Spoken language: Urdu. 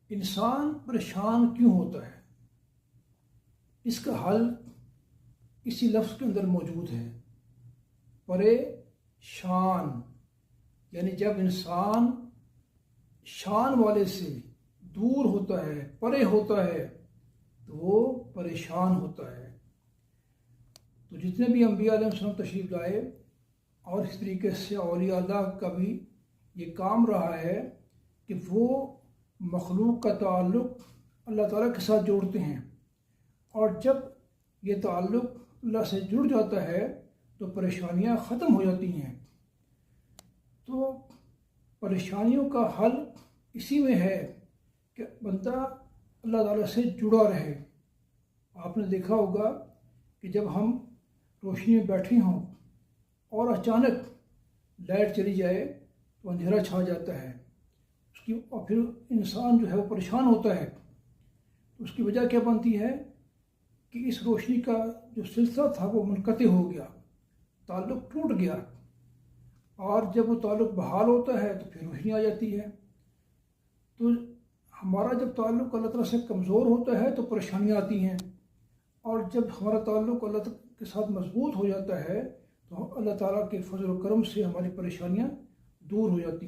انسان پریشان کیوں ہوتا ہے؟ اس کا حل اسی لفظ کے اندر موجود ہے، پریشان۔ یعنی جب انسان شان والے سے دور ہوتا ہے، پرے ہوتا ہے، تو وہ پریشان ہوتا ہے۔ تو جتنے بھی انبیاء علیہ السلام تشریف لائے اور اس طریقے سے اولیاء اللہ کا بھی یہ کام رہا ہے کہ وہ مخلوق کا تعلق اللہ تعالیٰ کے ساتھ جوڑتے ہیں، اور جب یہ تعلق اللہ سے جڑ جاتا ہے تو پریشانیاں ختم ہو جاتی ہیں۔ تو پریشانیوں کا حل اسی میں ہے کہ بندہ اللہ تعالیٰ سے جڑا رہے۔ آپ نے دیکھا ہوگا کہ جب ہم روشنی میں بیٹھے ہوں اور اچانک لائٹ چلی جائے تو اندھیرا چھا جاتا ہے، اور پھر انسان جو ہے وہ پریشان ہوتا ہے۔ تو اس کی وجہ کیا بنتی ہے کہ اس روشنی کا جو سلسلہ تھا وہ منقطع ہو گیا، تعلق ٹوٹ گیا، اور جب وہ تعلق بحال ہوتا ہے تو پھر روشنی آ جاتی ہے۔ تو ہمارا جب تعلق اللہ تعالیٰ سے کمزور ہوتا ہے تو پریشانیاں آتی ہیں، اور جب ہمارا تعلق اللہ تعالیٰ کے ساتھ مضبوط ہو جاتا ہے تو اللہ تعالیٰ کے فضل و کرم سے ہماری پریشانیاں دور ہو جاتی ہیں۔